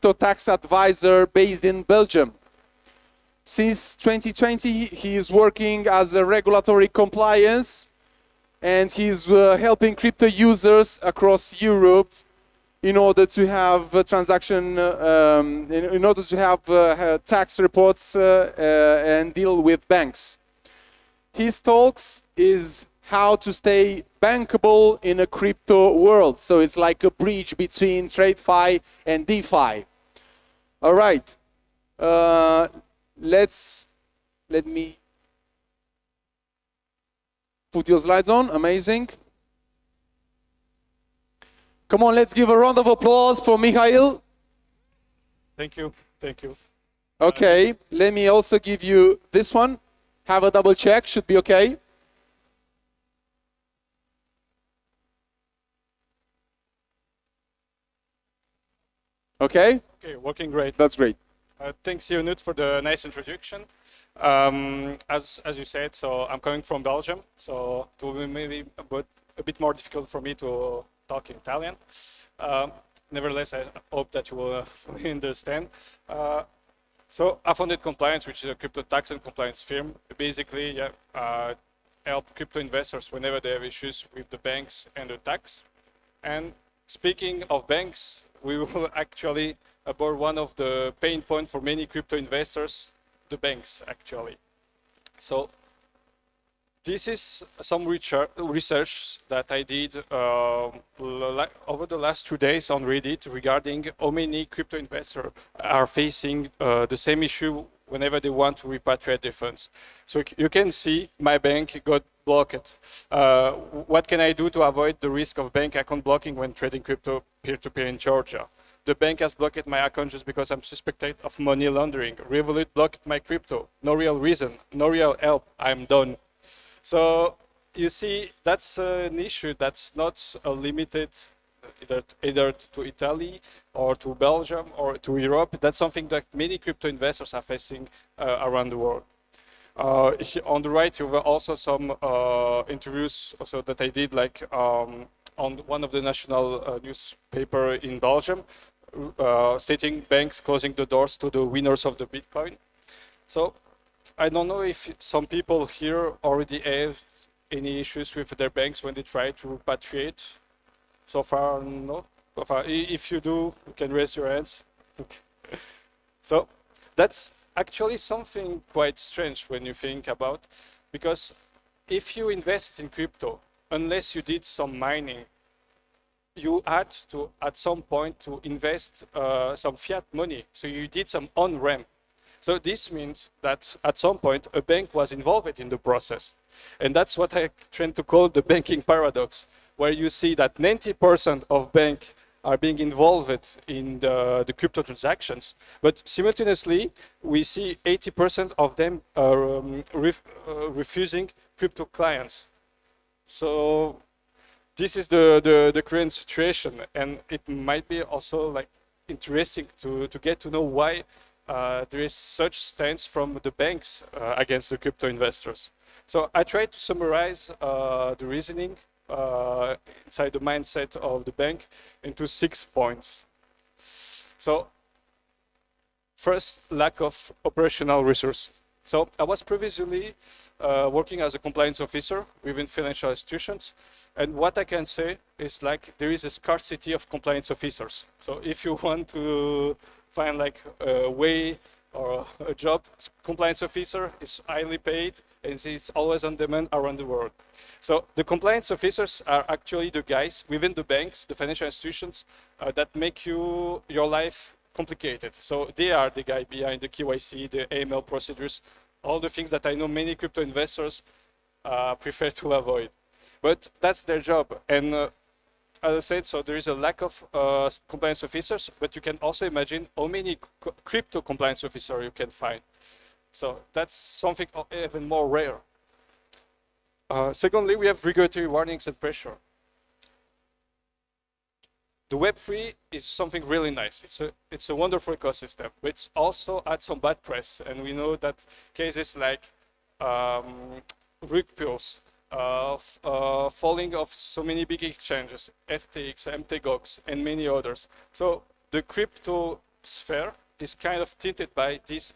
crypto tax advisor based in Belgium. Since 2020, he is working as a regulatory compliance, and he's helping crypto users across Europe in order to have transaction, in order to have tax reports and deal with banks. His talks is how to stay bankable in a crypto world. So it's like a bridge between TradeFi and DeFi. All right. Let me put your slides on. Amazing. Come on, let's give a round of applause for Mikhail. Thank you. Thank you. Okay, let me also give you this one. Have a double check, should be okay. Okay? Okay, working great. That's great. Thanks, Unut, for the nice introduction. As you said, so I'm coming from Belgium, so it will be maybe a bit more difficult for me to talk in Italian. Nevertheless, I hope that you will fully understand. So I founded Compliance, which is a crypto tax and compliance firm. Basically, help crypto investors whenever they have issues with the banks and the tax. And speaking of banks, we will actually abort one of the pain points for many crypto investors, the banks actually. So this is some research that I did over the last 2 days on Reddit regarding how many crypto investors are facing the same issue whenever they want to repatriate their funds. So you can see my bank got blocked. What can I do to avoid the risk of bank account blocking when trading crypto peer-to-peer in Georgia? The bank has blocked my account just because I'm suspected of money laundering. Revolut blocked my crypto. No real reason, no real help. I'm done. So you see, that's an issue that's not limited either to Italy or to Belgium or to Europe. That's something that many crypto investors are facing around the world. On the right, you have also some interviews also that I did, like on one of the national newspaper in Belgium, stating banks closing the doors to the winners of the Bitcoin. So I don't know if some people here already have any issues with their banks when they try to repatriate. So far, no. So far, if you do, you can raise your hands. So that's actually something quite strange when you think about, because if you invest in crypto, unless you did some mining, you had to, at some point, to invest some fiat money. So you did some on-ramp. So this means that at some point a bank was involved in the process. And that's what I tend to call the banking paradox, where you see that 90% of banks are being involved in the crypto transactions, but simultaneously we see 80% of them are refusing crypto clients. So this is the current situation, and it might be also like interesting to get to know why there is such stance from the banks against the crypto investors. So I tried to summarize the reasoning inside the mindset of the bank into 6 points. So first, lack of operational resource. So I was previously working as a compliance officer within financial institutions, and what I can say is like there is a scarcity of compliance officers. So if you want to find like a way or a job, compliance officer is highly paid and it's always on demand around the world. So the compliance officers are actually the guys within the banks, the financial institutions, that make your life complicated. So they are the guy behind the KYC, the AML procedures, all the things that I know many crypto investors prefer to avoid. But that's their job. And as I said, so there is a lack of compliance officers, but you can also imagine how many crypto compliance officers you can find. So that's something even more rare. Secondly, we have regulatory warnings and pressure. The Web3 is something really nice. It's a wonderful ecosystem, but it's also had some bad press. And we know that cases like rug pulls, falling of so many big exchanges, FTX, MTGOX, and many others. So the crypto sphere is kind of tinted by these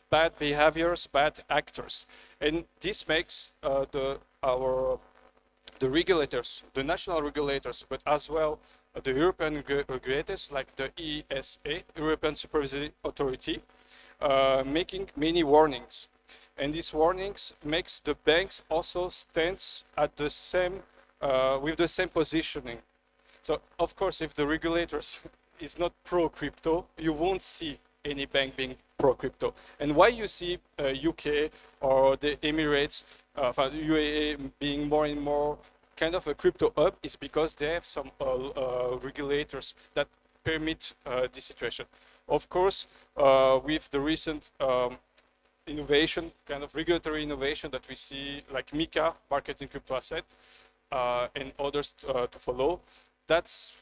bad behaviors, bad actors, and this makes the regulators, the national regulators, but as well the European regulators like the ESA, European Supervisory Authority, making many warnings. And these warnings makes the banks also stands at the same, with the same positioning. So of course, if the regulators is not pro-crypto, you won't see any bank being pro-crypto. And why you see UK or the Emirates, UAE being more and more kind of a crypto hub is because they have some regulators that permit this situation. Of course, with the recent innovation, kind of regulatory innovation that we see, like MiCA, market in crypto asset, and others to follow, that's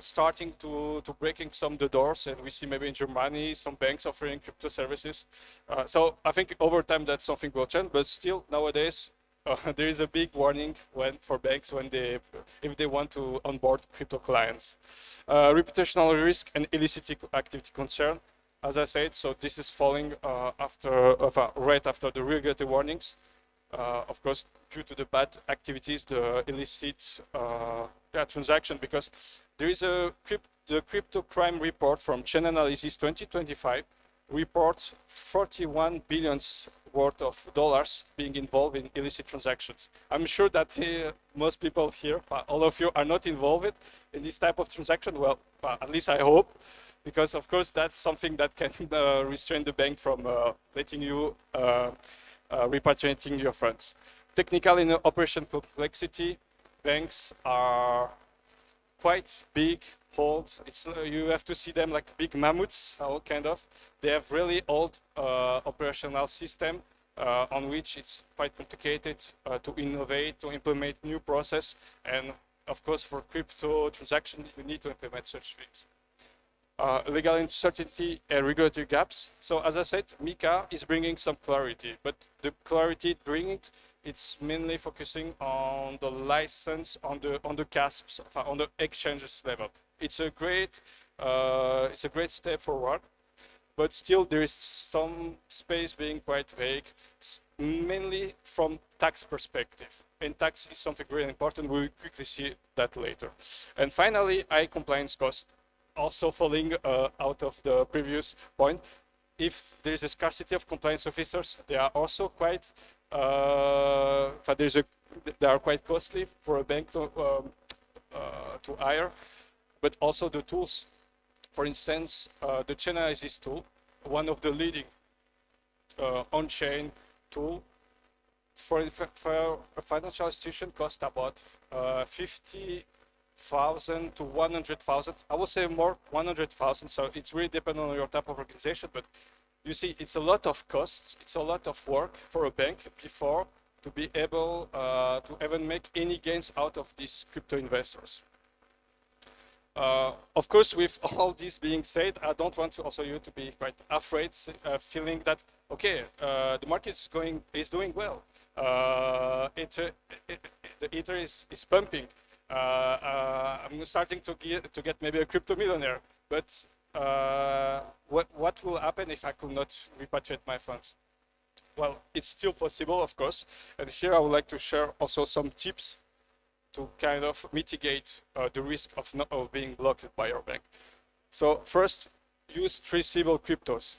starting to breaking some of the doors, and we see maybe in Germany some banks offering crypto services. So I think over time that's something will change, but still nowadays there is a big warning for banks if they want to onboard crypto clients. Reputational risk and illicit activity concern, as I said, so this is falling right after the regulatory warnings. Of course, due to the bad activities, the illicit transaction, because there is the crypto crime report from Chainalysis 2025 reports 41 billions worth of dollars being involved in illicit transactions. I'm sure that most people here, all of you, are not involved in this type of transaction. Well, at least I hope, because of course that's something that can restrain the bank from letting you repatriating your funds. Technical and operation complexity, banks are quite big, old. You have to see them like big mammoths, all kind of. They have really old operational system on which it's quite complicated to innovate, to implement new process. And of course, for crypto transaction, you need to implement such things. Legal uncertainty and regulatory gaps. So as I said, MiCA is bringing some clarity, but the clarity it brings, it's mainly focusing on the license, on the CASPs, on the exchanges level. It's a great step forward, but still there is some space being quite vague, mainly from tax perspective. And tax is something really important. We'll quickly see that later. And finally, high compliance cost. Also falling out of the previous point, if there's a scarcity of compliance officers, they are also quite they are quite costly for a bank to hire, but also the tools. For instance, the Chainalysis tool, one of the leading on-chain tool for a financial institution, cost about 50,000 to 100,000. I would say more 100,000. So it's really dependent on your type of organization. But you see, it's a lot of costs. It's a lot of work for a bank before to be able to even make any gains out of these crypto investors. Of course, with all this being said, I don't want to also you to be quite afraid, feeling that okay, the market is doing well. The Ether is pumping. I'm starting to get maybe a crypto millionaire, but what will happen if I could not repatriate my funds? Well, it's still possible, of course. And here I would like to share also some tips to kind of mitigate the risk of being blocked by your bank. So first, use traceable cryptos.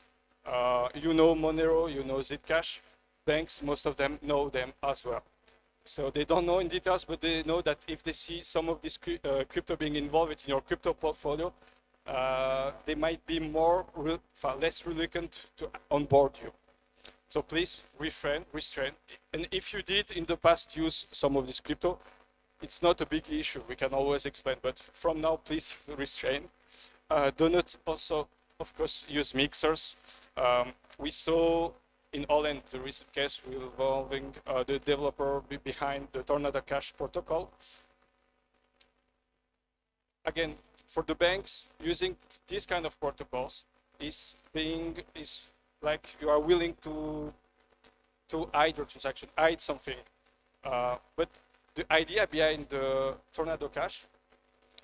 You know Monero, you know Zcash. Banks, most of them know them as well. So they don't know in details, but they know that if they see some of this crypto being involved in your crypto portfolio, they might be less reluctant to onboard you. So please restrain. And if you did in the past use some of this crypto, it's not a big issue. We can always explain, but from now, please restrain. Do not also, of course, use mixers. We saw in Holland the recent case involving the developer behind the Tornado Cash protocol. Again, for the banks, using these kind of protocols is like you are willing to hide your transaction, hide something. But the idea behind the Tornado Cash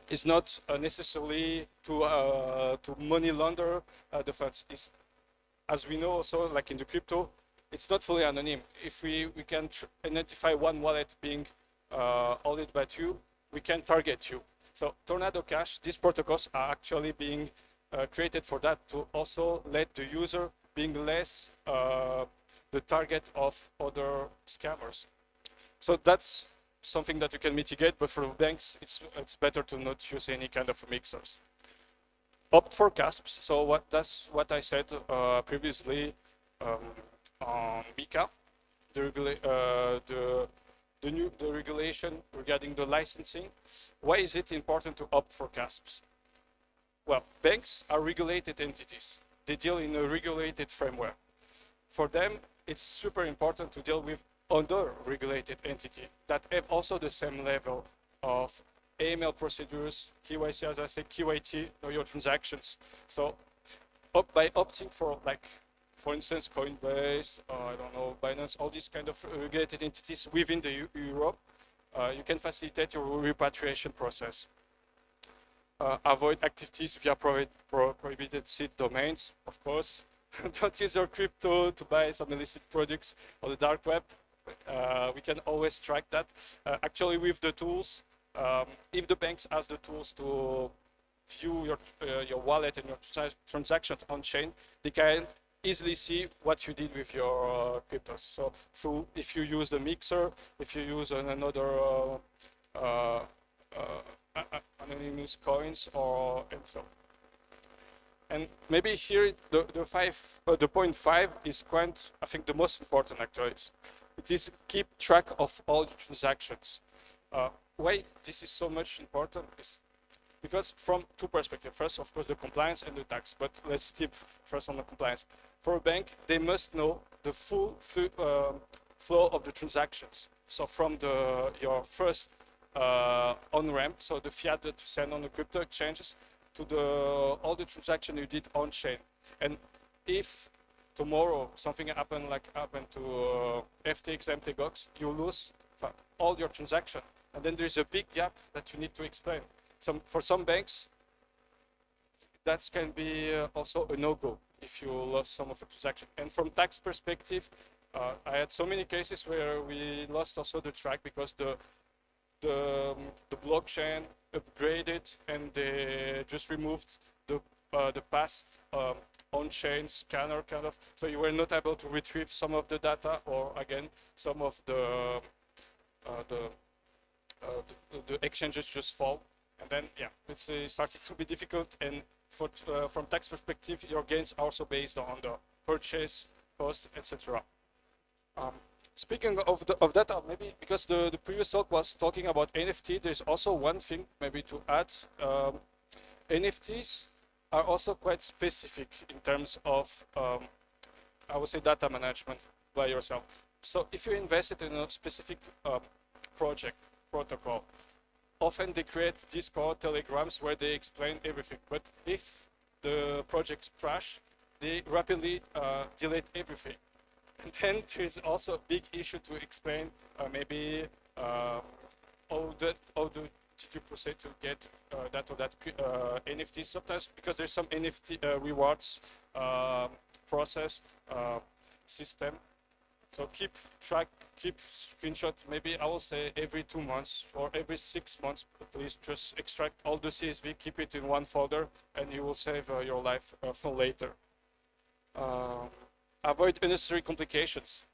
is not necessarily to money launder the funds. It's, as we know also, like in the crypto, it's not fully anonymous. If we can identify one wallet being audited by you, we can target you. So Tornado Cash, these protocols are actually being created for that, to also let the user being less the target of other scammers. So that's something that you can mitigate, but for banks, it's better to not use any kind of mixers. Opt for CASPs. So that's what I said previously on MiCA, the regulation regarding the licensing. Why is it important to opt for CASPs? Well, banks are regulated entities. They deal in a regulated framework. For them, it's super important to deal with other regulated entity that have also the same level of AML procedures, KYC, as I say, QIT, know your transactions. So by opting for, like, for instance, Coinbase, I don't know, Binance, all these kind of regulated entities within the Europe, you can facilitate your repatriation process. Avoid activities via prohibited seed domains, of course. Don't use your crypto to buy some illicit products on the dark web. We can always track that. Actually, with the tools, if the banks has the tools to view your wallet and your transactions on chain, they can easily see what you did with your cryptos. So if you use the mixer, if you use another anonymous coins, or and so. And maybe here the point 5 is quite, I think, the most important actually. It is keep track of all the transactions. Why this is so much important is because from two perspectives. First, of course, the compliance and the tax. But let's keep first on the compliance. For a bank, they must know the full flow of the transactions. So from your first on-ramp, so the fiat that you send on the crypto exchanges, to all the transactions you did on-chain. And if tomorrow something happened to FTX, MTGOX, you lose all your transactions. And then there's a big gap that you need to explain. For some banks, that can be also a no-go if you lost some of the transaction. And from tax perspective, I had so many cases where we lost also the track because the blockchain upgraded and they just removed the past on-chain scanner kind of. So you were not able to retrieve some of the data, or again, some of the exchanges just fall. And then, yeah, it's started to be difficult. And from tax perspective, your gains are also based on the purchase cost, etc. Speaking of that, maybe because the previous talk was talking about NFT, there's also one thing maybe to add. NFTs are also quite specific in terms of, I would say, data management by yourself. So if you invested in a specific protocol, often they create Discord, telegrams where they explain everything. But if the projects crash, they rapidly delete everything. And then there's also a big issue to explain maybe how did you proceed to get that or that NFT. Sometimes because there's some NFT rewards process system. So keep screenshot, maybe I will say every 2 months or every 6 months, please just extract all the CSV, keep it in one folder, and you will save your life for later. Avoid unnecessary complications.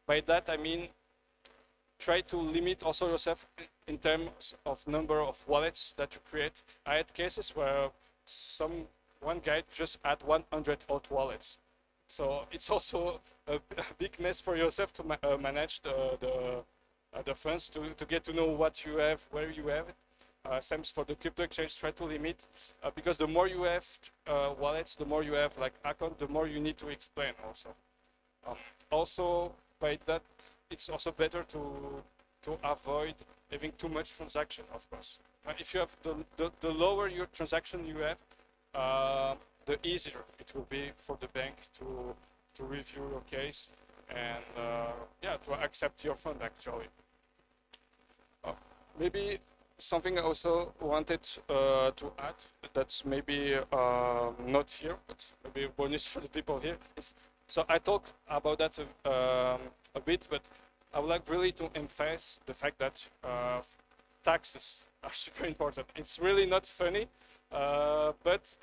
By that I mean try to limit also yourself in terms of number of wallets that you create. I had cases where one guy just had 100 hot wallets. So it's also a big mess for yourself to manage the funds, to get to know what you have, where you have it. Same for the crypto exchange, try to limit, because the more you have wallets, the more you have like account, the more you need to explain also. Also, by that, it's also better to avoid having too much transaction, of course. If you have the lower your transaction you have, the easier it will be for the bank to review your case and to accept your fund actually. Maybe something I also wanted to add that's maybe not here, but maybe a bonus for the people here. So I talk about that a bit, but I would like really to emphasize the fact that taxes are super important. It's really not funny, but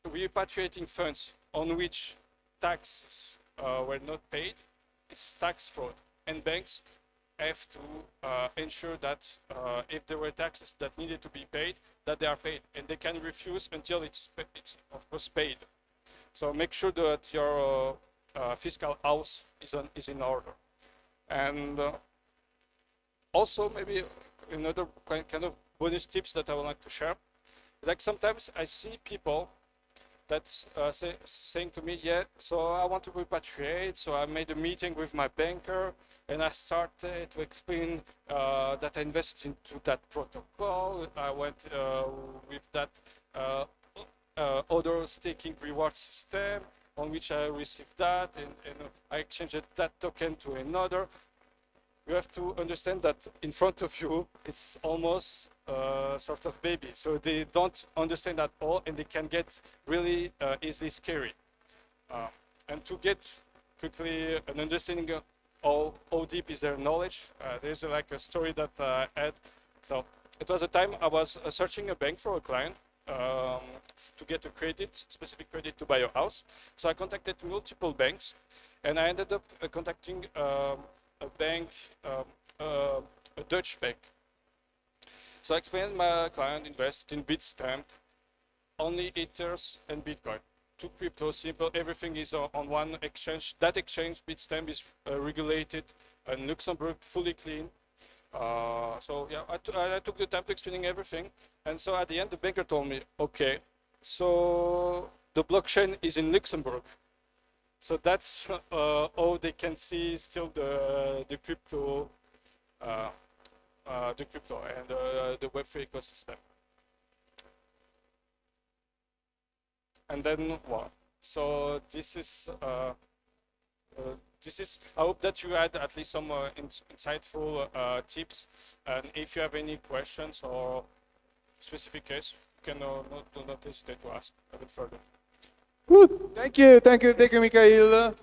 repatriating funds on which taxes were not paid is tax fraud, and banks have to ensure that if there were taxes that needed to be paid, that they are paid, and they can refuse until it's of course paid. So make sure that your fiscal house is in order. And also maybe another kind of bonus tips that I would like to share. Like sometimes I see people that's saying to me, yeah, so I want to repatriate, so I made a meeting with my banker, and I started to explain that I invested into that protocol. I went with that other staking reward system on which I received that, and I exchanged that token to another. You have to understand that in front of you, it's almost sort of baby. So they don't understand at all, and they can get really easily scary. And to get quickly an understanding of how deep is their knowledge, there's like a story that I had. So it was a time I was searching a bank for a client to get a credit, specific credit to buy a house. So I contacted multiple banks, and I ended up contacting a bank, a Dutch bank. So I explained my client invested in Bitstamp, only Ethers and Bitcoin. Two crypto, simple, everything is on one exchange. That exchange, Bitstamp, is regulated in Luxembourg, fully clean. So yeah, I took the time to explaining everything. And so at the end, the banker told me, okay, so the blockchain is in Luxembourg. So that's how they can see still the crypto and the Web3 ecosystem. And then what? So this is. I hope that you had at least some insightful tips. And if you have any questions or specific case, you can do not hesitate to ask a bit further. Good. Thank you, Mikhail.